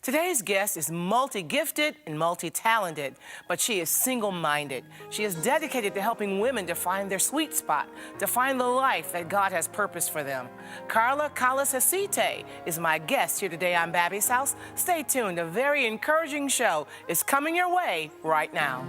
Today's guest is multi-gifted and multi-talented, but she is single-minded. She is dedicated to helping women to find their sweet spot, to find the life that God has purposed for them. Carla Collis Gesite is my guest here today on Babbie's House. Stay tuned. A very encouraging show is coming your way right now.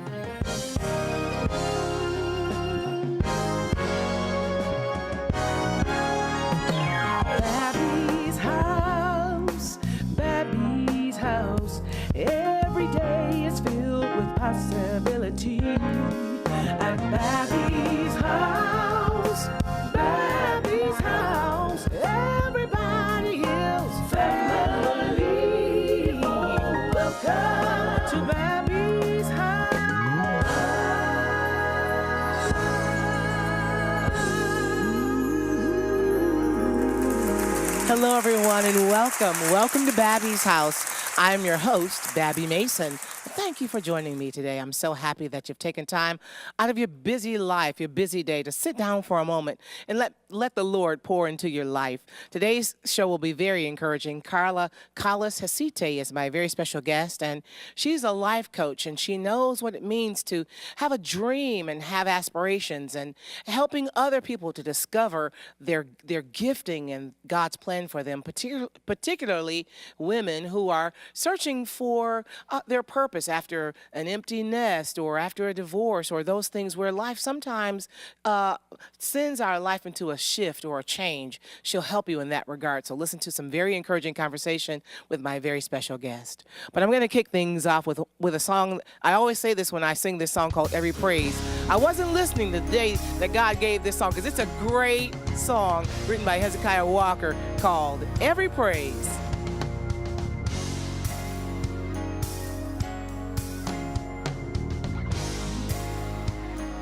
Babbie's house, Babbie's house. Every day is filled with possibility. At Babbie's house, Babbie's house. Everybody is family. Welcome to Babbie's house. Hello, everyone, and welcome. Welcome to Babbie's House. I'm your host, Babbie Mason. Thank you for joining me today. I'm so happy that you've taken time out of your busy life, your busy day, to sit down for a moment and let the Lord pour into your life. Today's show will be very encouraging. Carla Collis Gesite is my very special guest, and she's a life coach, and she knows what it means to have a dream and have aspirations, and helping other people to discover their gifting and God's plan for them, particularly women who are searching for their purpose after an empty nest or after a divorce, or those things where life sometimes sends our life into a shift or a change. She'll help you in that regard. So listen to some very encouraging conversation with my very special guest. But I'm going to kick things off with a song. I always say this when I sing this song called Every Praise. I wasn't listening the day that God gave this song, because it's a great song written by Hezekiah Walker called Every Praise.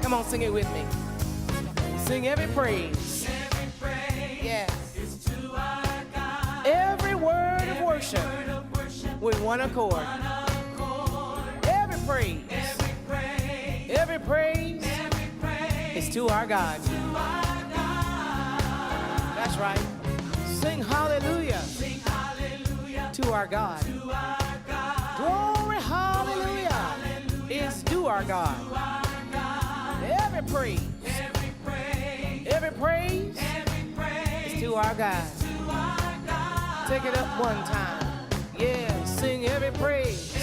Come on, sing it with me. Sing every praise. Every praise, yes, is to our God. Every word of worship, with one accord. Every praise, every praise, is to our God. That's right. Sing hallelujah, to our God. Glory, hallelujah, is to our God. Every praise, every praise is to our God. Take it up one time. Yeah, sing every praise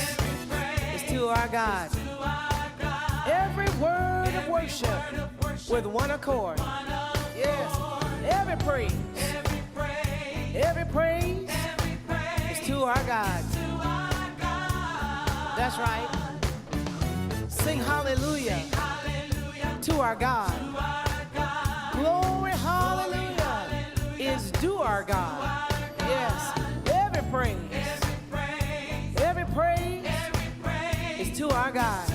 is to our God. Every word of worship with one accord. Yes, every praise is to our God. That's right. Sing hallelujah to our God. Glory, hallelujah, is due our God. Yes, every praise is to our God.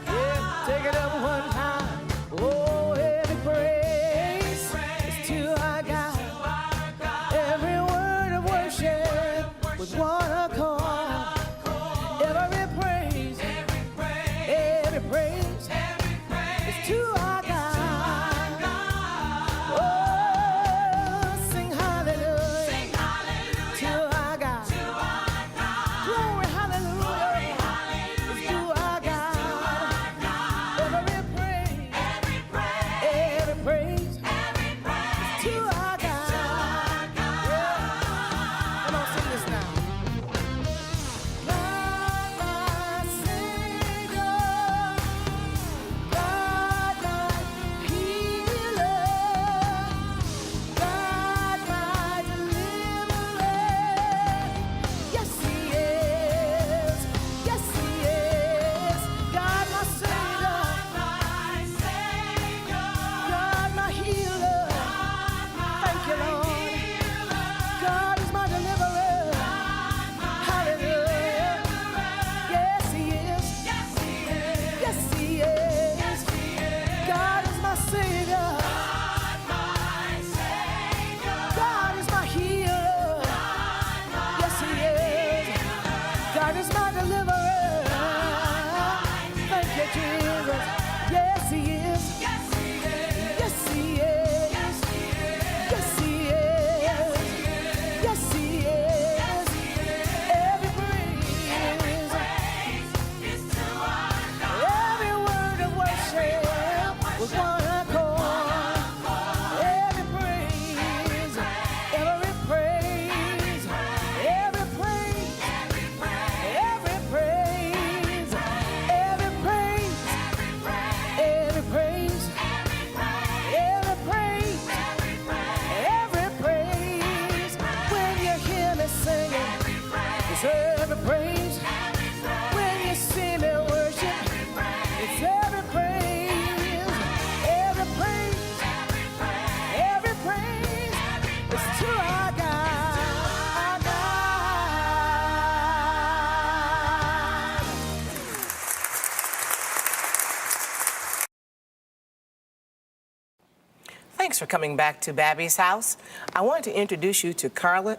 Yeah, take it up one time. Oh, every praise is to our God. Every word of worship with one accord. Every praise is to our God. Oh, sing hallelujah to our God. Glory, hallelujah is to our God. Every praise is to our God. Yeah. Come on, sing this now. Thanks for coming back to Babbie's house. I wanted to introduce you to Carla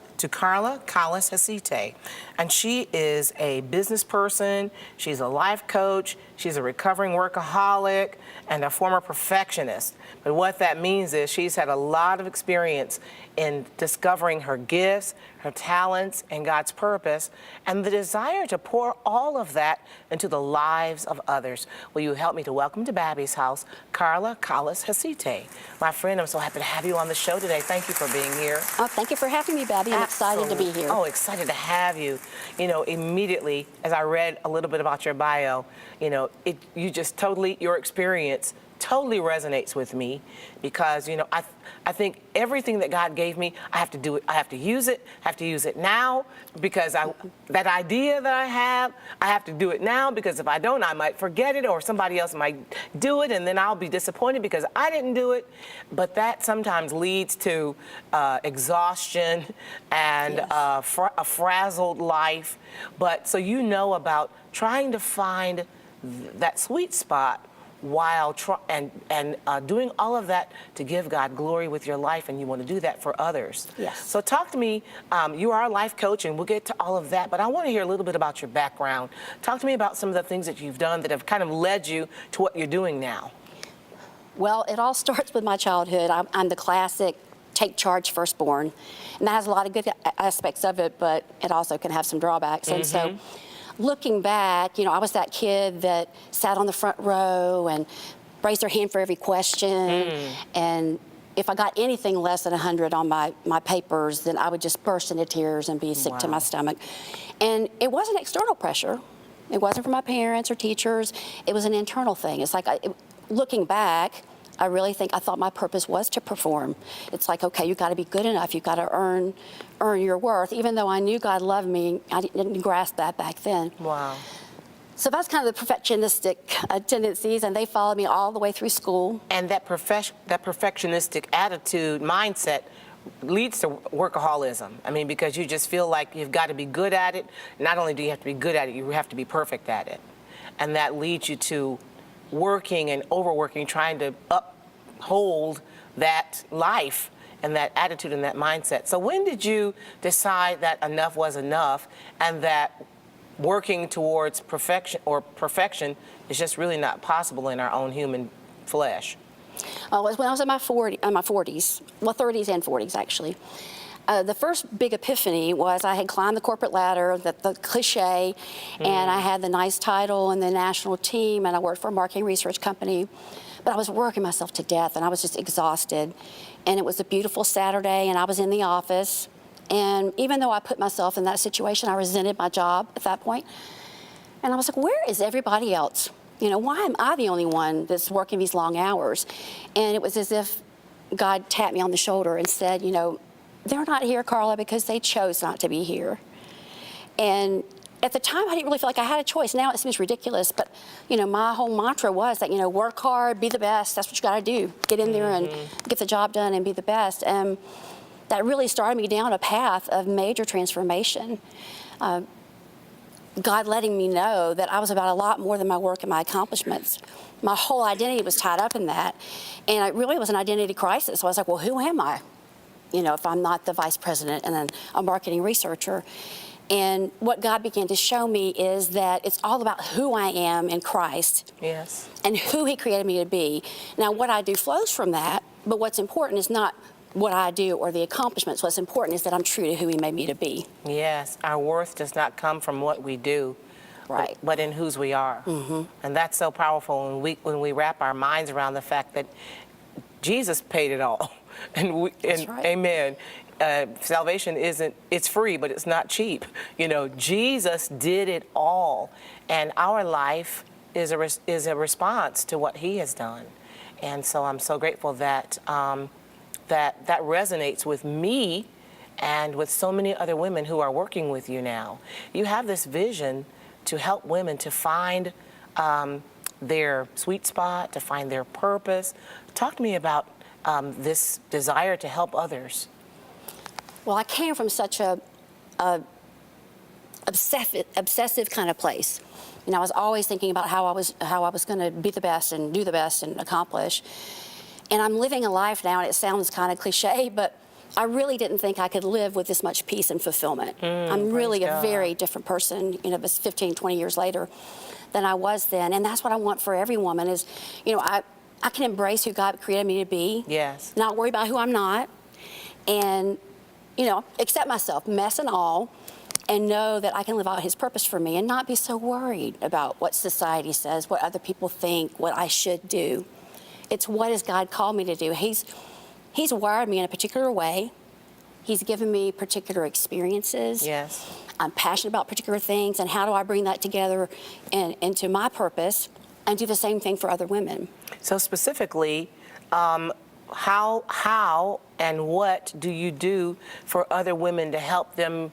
Collis Gesite. And she is a business person, she's a life coach, she's a recovering workaholic, and a former perfectionist. But what that means is she's had a lot of experience in discovering her gifts, her talents, and God's purpose, and the desire to pour all of that into the lives of others. Will you help me to welcome to Babbie's house, Carla Collis Gesite. My friend, I'm so happy to have you on the show today. Thank you for being here. Oh, thank you for having me, Babbie. I'm excited to be here. Oh, excited to have you. You know, immediately, as I read a little bit about your bio, you know, your experience totally resonates with me because, you know, I think everything that God gave me, I have to do it. I have to use it now because that idea that I have to do it now because if I don't, I might forget it or somebody else might do it and then I'll be disappointed because I didn't do it. But that sometimes leads to exhaustion and Yes. a frazzled life. But so you know about trying to find that sweet spot while doing all of that to give God glory with your life, and you want to do that for others. Yes. So talk to me, you are a life coach, and we'll get to all of that, but I want to hear a little bit about your background. Talk to me about some of the things that you've done that have kind of led you to what you're doing now. Well, it all starts with my childhood. I'm the classic take charge firstborn, and that has a lot of good aspects of it, but it also can have some drawbacks. And so looking back, you know, I was that kid that sat on the front row and raised their hand for every question. And if I got anything less than 100 on my papers, then I would just burst into tears and be sick to my stomach. And it wasn't external pressure. It wasn't from my parents or teachers. It was an internal thing. It's like, looking back, I really think I thought my purpose was to perform. It's like, okay, you got to be good enough. You got to earn your worth. Even though I knew God loved me, I didn't grasp that back then. Wow. So that's kind of the perfectionistic tendencies, and they followed me all the way through school. And that perfectionistic attitude, mindset, leads to workaholism. I mean, because you just feel like you've got to be good at it. Not only do you have to be good at it, you have to be perfect at it. And that leads you to working and overworking, trying to uphold that life and that attitude and that mindset. So when did you decide that enough was enough and that working towards perfection is just really not possible in our own human flesh? It was when I was in my 40s, well, 30s and 40s actually. The first big epiphany was I had climbed the corporate ladder, the cliche, and I had the nice title and the national team, and I worked for a marketing research company. But I was working myself to death, and I was just exhausted. And it was a beautiful Saturday, and I was in the office. And even though I put myself in that situation, I resented my job at that point. And I was like, where is everybody else? You know, why am I the only one that's working these long hours? And it was as if God tapped me on the shoulder and said, you know, they're not here, Carla, because they chose not to be here. And at the time, I didn't really feel like I had a choice. Now it seems ridiculous, but, you know, my whole mantra was that, you know, work hard, be the best. That's what you got to do. Get in there and get the job done and be the best. And that really started me down a path of major transformation. God letting me know that I was about a lot more than my work and my accomplishments. My whole identity was tied up in that. And it really was an identity crisis. So I was like, well, who am I? You know, if I'm not the vice president and then a marketing researcher. And what God began to show me is that it's all about who I am in Christ. Yes. And who He created me to be. Now, what I do flows from that, but what's important is not what I do or the accomplishments. What's important is that I'm true to who He made me to be. Yes, our worth does not come from what we do, Right. but in whose we are. And that's so powerful when we wrap our minds around the fact that Jesus paid it all. That's right. Amen. Salvation it's free, but it's not cheap. You know, Jesus did it all. And our life is a response to what He has done. And so I'm so grateful that that resonates with me and with so many other women who are working with you now. You have this vision to help women to find their sweet spot, to find their purpose. Talk to me about this desire to help others. Well, I came from such a obsessive kind of place. You know, I was always thinking about how I was going to be the best and do the best and accomplish. And I'm living a life now, and it sounds kind of cliche, but I really didn't think I could live with this much peace and fulfillment. I'm really a very different person, you know, this 15, 20 years later than I was then. And that's what I want for every woman is, you know, I can embrace who God created me to be. Yes. Not worry about who I'm not. And, you know, accept myself, mess and all, and know that I can live out his purpose for me and not be so worried about what society says, what other people think, what I should do. It's what has God called me to do. He's wired me in a particular way. He's given me particular experiences. Yes. I'm passionate about particular things, and how do I bring that together into my purpose and do the same thing for other women? So specifically, how and what do you do for other women to help them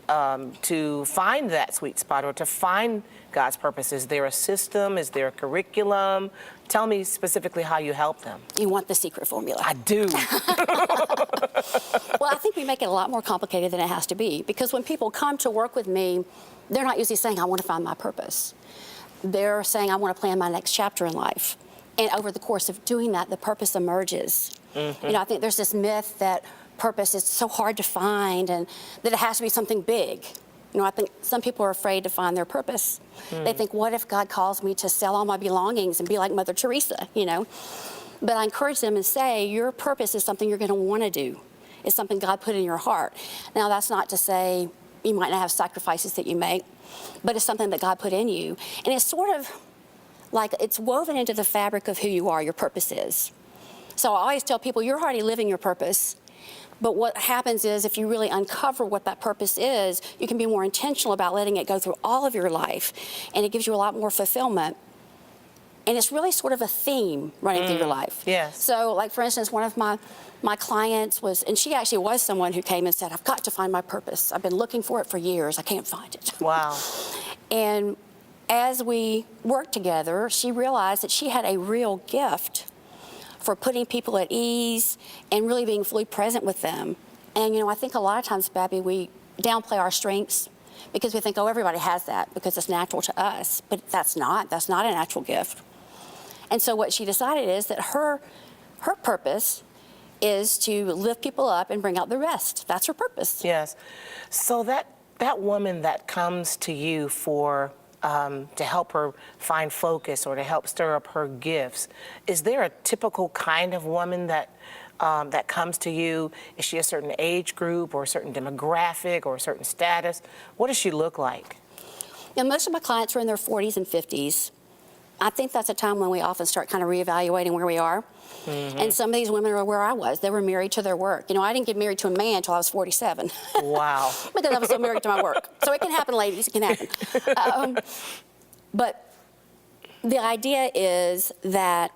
to find that sweet spot or to find God's purpose? Is there a system? Is there a curriculum? Tell me specifically how you help them. You want the secret formula. I do. Well, I think we make it a lot more complicated than it has to be, because when people come to work with me, they're not usually saying, I want to find my purpose. They're saying, I want to plan my next chapter in life. And over the course of doing that, the purpose emerges. Mm-hmm. You know, I think there's this myth that purpose is so hard to find and that it has to be something big. You know, I think some people are afraid to find their purpose. They think, what if God calls me to sell all my belongings and be like Mother Teresa, you know? But I encourage them and say, your purpose is something you're going to want to do. It's something God put in your heart. Now, that's not to say you might not have sacrifices that you make, but it's something that God put in you. And it's sort of like it's woven into the fabric of who you are, your purpose is. So I always tell people, you're already living your purpose. But what happens is if you really uncover what that purpose is, you can be more intentional about letting it go through all of your life, and it gives you a lot more fulfillment. And it's really sort of a theme running through your life. Yes. So, like, for instance, one of my clients was, and she actually was someone who came and said, I've got to find my purpose. I've been looking for it for years. I can't find it. Wow. And as we worked together, she realized that she had a real gift for putting people at ease and really being fully present with them. And, you know, I think a lot of times, Babbie, we downplay our strengths because we think, oh, everybody has that because it's natural to us. But that's not a natural gift. And so what she decided is that her purpose is to lift people up and bring out the rest. That's her purpose. Yes. So that woman that comes to you for to help her find focus or to help stir up her gifts, is there a typical kind of woman that comes to you? Is she a certain age group or a certain demographic or a certain status? What does she look like? And most of my clients are in their 40s and 50s. I think that's a time when we often start kind of reevaluating where we are. Mm-hmm. And some of these women are where I was. They were married to their work. You know, I didn't get married to a man until I was 47. Wow. Because I was so married to my work. So it can happen, ladies. It can happen. But the idea is that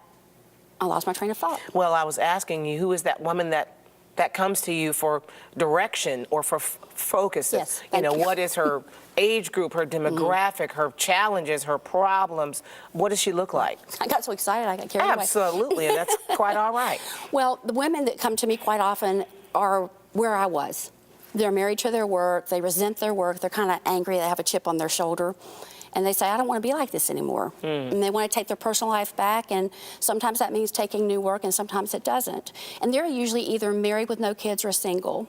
I lost my train of thought. Well, I was asking you, who is that woman that comes to you for direction or for focus? Yes, you know, thank you. what is her age group, her demographic, her challenges, her problems? What does she look like? I got so excited I got carried away. Absolutely, and that's quite all right. Well, the women that come to me quite often are where I was. They're married to their work. They resent their work. They're kind of angry. They have a chip on their shoulder. And they say, I don't want to be like this anymore. And they want to take their personal life back, and sometimes that means taking new work, and sometimes it doesn't. And they're usually either married with no kids or single.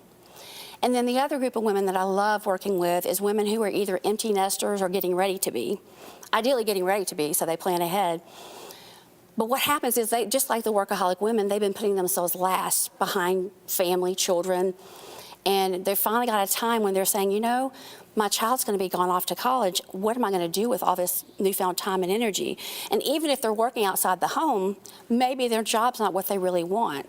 And then the other group of women that I love working with is women who are either empty nesters or getting ready to be. Ideally getting ready to be, so they plan ahead. But what happens is they, just like the workaholic women, they've been putting themselves last behind family, children. And they've finally got a time when they're saying, you know, my child's going to be gone off to college. What am I going to do with all this newfound time and energy? And even if they're working outside the home, maybe their job's not what they really want.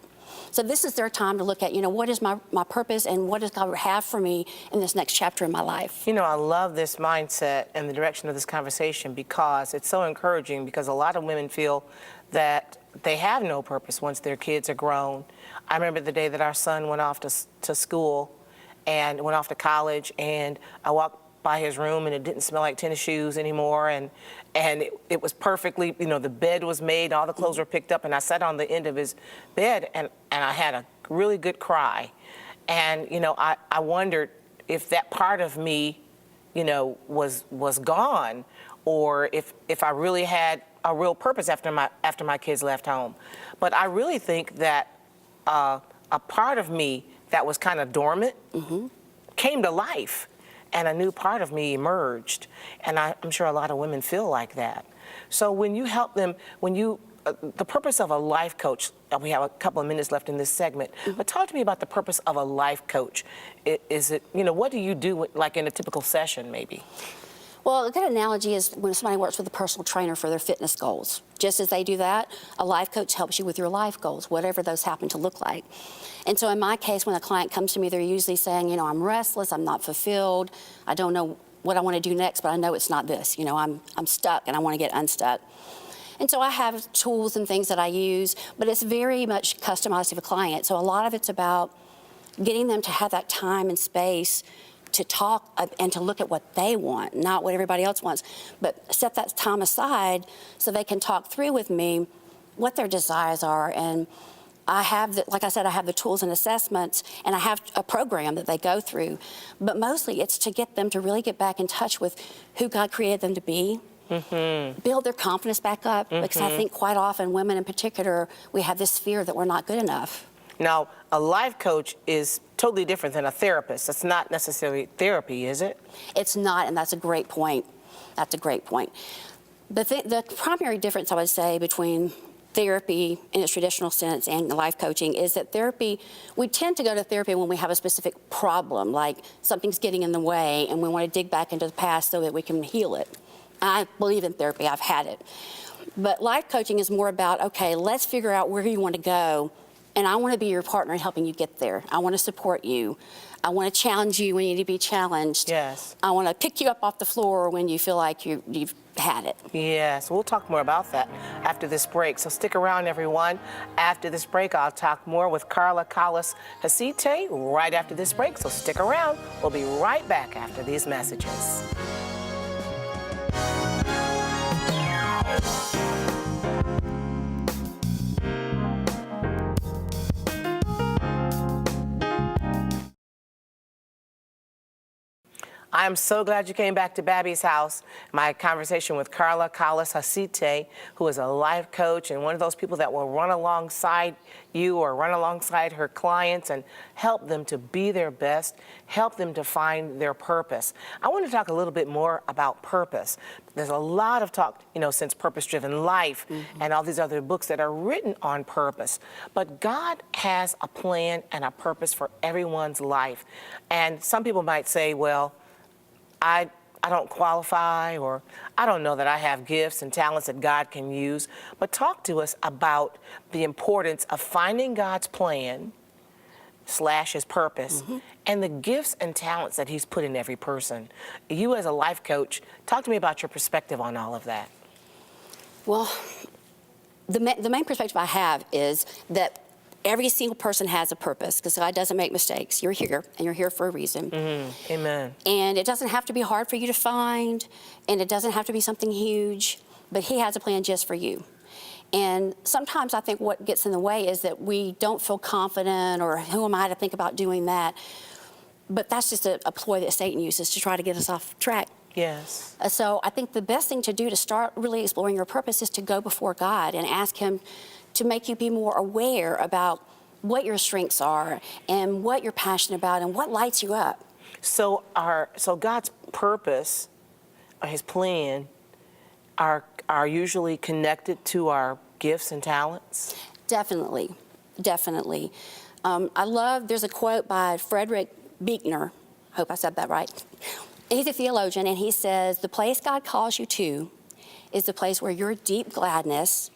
So this is their time to look at, you know, what is my purpose and what does God have for me in this next chapter in my life? You know, I love this mindset and the direction of this conversation because it's so encouraging, because a lot of women feel that they have no purpose once their kids are grown. I remember the day that our son went off to school and went off to college, and I walked by his room and it didn't smell like tennis shoes anymore, and it was perfectly, you know, the bed was made, all the clothes were picked up, and I sat on the end of his bed and I had a really good cry. And, you know, I wondered if that part of me was gone, or if I really had a real purpose after my kids left home. But I really think that a part of me that was kind of dormant came to life, and a new part of me emerged. And I'm sure a lot of women feel like that. So when you help them, the purpose of a life coach, we have a couple of minutes left in this segment, but talk to me about the purpose of a life coach. Is it, what do you do like in a typical session maybe? Well, a good analogy is when somebody works with a personal trainer for their fitness goals. Just as they do that, a life coach helps you with your life goals, whatever those happen to look like. And so in my case, when a client comes to me, they're usually saying, I'm restless, I'm not fulfilled, I don't know what I want to do next, but I know it's not this. I'm stuck and I want to get unstuck. And so I have tools and things that I use, but it's very much customized to the client. So a lot of it's about getting them to have that time and space to talk and to look at what they want, not what everybody else wants, but set that time aside so they can talk through with me what their desires are. And I have, like I said, I have the tools and assessments, and I have a program that they go through. But mostly it's to get them to really get back in touch with who God created them to be, build their confidence back up, because I think quite often, women in particular, we have this fear that we're not good enough. Now, a life coach is totally different than a therapist. It's not necessarily therapy, is it? It's not, and that's a great point. That's a great point. The primary difference, I would say, between therapy in its traditional sense and life coaching is that therapy, we tend to go to therapy when we have a specific problem, like something's getting in the way and we want to dig back into the past so that we can heal it. I believe in therapy, I've had it. But life coaching is more about, okay, let's figure out where you want to go, and I want to be your partner in helping you get there. I want to support you. I want to challenge you when you need to be challenged. Yes. I want to pick you up off the floor when you feel like you've had it. Yes, we'll talk more about that after this break. So stick around, everyone. After this break, I'll talk more with Carla Collis Gesite right after this break. So stick around. We'll be right back after these messages. I am so glad you came back to Babbie's house. My conversation with Carla Collis Gesite, who is a life coach and one of those people that will run alongside you or run alongside her clients and help them to be their best, help them to find their purpose. I want to talk a little bit more about purpose. There's a lot of talk, since Purpose-Driven Life and all these other books that are written on purpose. But God has a plan and a purpose for everyone's life. And some people might say, well, I don't qualify, or I don't know that I have gifts and talents that God can use. But talk to us about the importance of finding God's plan / his purpose and the gifts and talents that he's put in every person. You as a life coach, talk to me about your perspective on all of that. Well, the main perspective I have is that every single person has a purpose, because God doesn't make mistakes. You're here, and you're here for a reason. Amen. And it doesn't have to be hard for you to find, and it doesn't have to be something huge, but he has a plan just for you. And sometimes I think what gets in the way is that we don't feel confident, or who am I to think about doing that? But that's just a ploy that Satan uses to try to get us off track. Yes. So I think the best thing to do to start really exploring your purpose is to go before God and ask him to make you be more aware about what your strengths are and what you're passionate about and what lights you up. So God's purpose, or his plan, are usually connected to our gifts and talents? Definitely, definitely. There's a quote by Frederick Buechner, hope I said that right. He's a theologian, and he says, the place God calls you to is the place where your deep gladness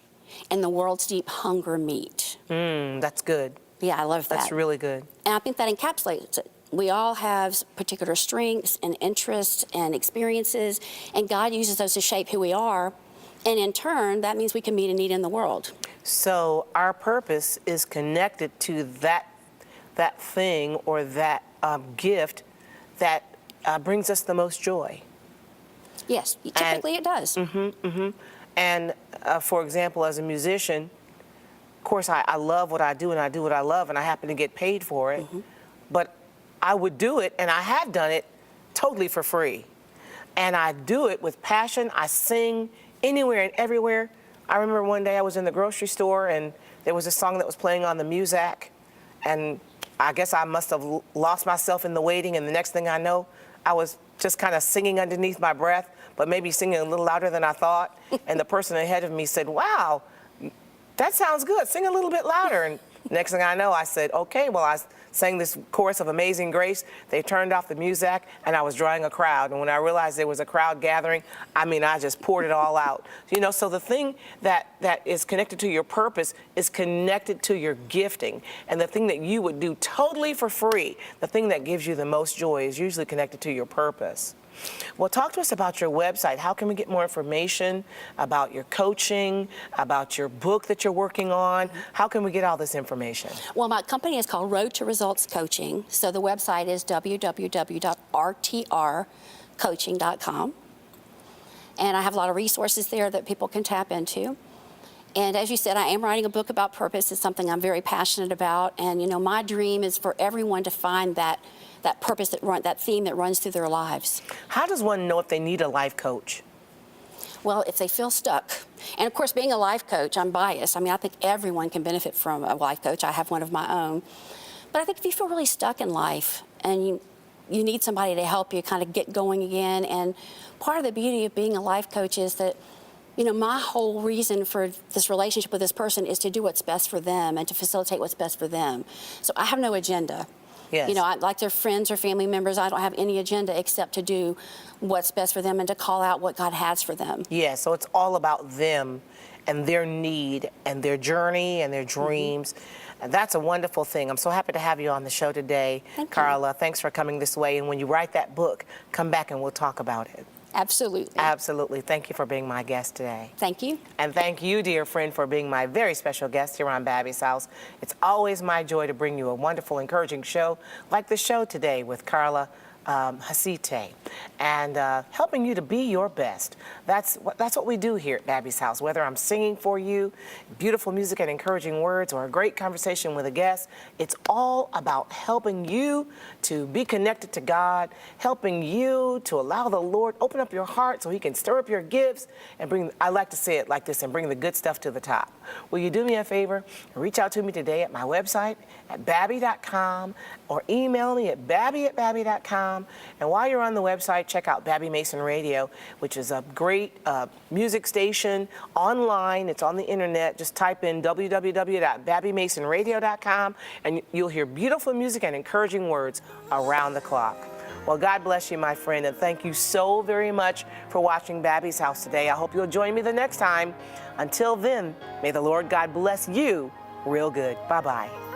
and the world's deep hunger meet. That's good. Yeah, I love that. That's really good. And I think that encapsulates it. We all have particular strengths and interests and experiences, and God uses those to shape who we are. And in turn, that means we can meet a need in the world. So our purpose is connected to that thing or that gift that brings us the most joy. Yes, typically it does. And for example, as a musician, of course, I love what I do, and I do what I love, and I happen to get paid for it. But I would do it, and I have done it totally for free. and I do it with passion. I sing anywhere and everywhere. I remember one day I was in the grocery store and there was a song that was playing on the Muzak, and I guess I must have lost myself in the waiting, and the next thing I know, I was just kind of singing underneath my breath, but maybe singing a little louder than I thought. And the person ahead of me said, "Wow, that sounds good. Sing a little bit louder." And next thing I know, I said, "Okay." Well, I sang this chorus of Amazing Grace. They turned off the Muzak, and I was drawing a crowd. And when I realized there was a crowd gathering, I mean, I just poured it all out. You know, so the thing that is connected to your purpose is connected to your gifting. And the thing that you would do totally for free, the thing that gives you the most joy, is usually connected to your purpose. Well, talk to us about your website. How can we get more information about your coaching, about your book that you're working on? How can we get all this information? Well, my company is called Road to Results Coaching. So the website is www.rtrcoaching.com. And I have a lot of resources there that people can tap into. And as you said, I am writing a book about purpose. It's something I'm very passionate about. And, you know, my dream is for everyone to find that purpose, that theme that runs through their lives. How does one know if they need a life coach? Well, if they feel stuck. And of course, being a life coach, I'm biased. I mean, I think everyone can benefit from a life coach. I have one of my own. But I think if you feel really stuck in life and you need somebody to help you kind of get going again. And part of the beauty of being a life coach is that, you know, my whole reason for this relationship with this person is to do what's best for them and to facilitate what's best for them. So I have no agenda. Yes. You know, like their friends or family members, I don't have any agenda except to do what's best for them and to call out what God has for them. Yeah, so it's all about them and their need and their journey and their dreams. And that's a wonderful thing. I'm so happy to have you on the show today, Carla. Thanks for coming this way. And when you write that book, come back and we'll talk about it. Absolutely. Absolutely. Thank you for being my guest today. Thank you. And thank you, dear friend, for being my very special guest here on Babbie's House. It's always my joy to bring you a wonderful, encouraging show like the show today with Carla Gesite, and helping you to be your best. That's what we do here at Babbie's House. Whether I'm singing for you, beautiful music and encouraging words, or a great conversation with a guest, it's all about helping you to be connected to God, helping you to allow the Lord open up your heart so He can stir up your gifts and bring, I like to say it like this, and bring the good stuff to the top. Will you do me a favor and reach out to me today at my website at babbie.com, or email me at babbie@babbie.com. And while you're on the website, check out Babbie Mason Radio, which is a great music station online. It's on the internet. Just type in www.babbiemasonradio.com, and you'll hear beautiful music and encouraging words around the clock. Well, God bless you, my friend, and thank you so very much for watching Babbie's House today. I hope you'll join me the next time. Until then, may the Lord God bless you real good. Bye-bye.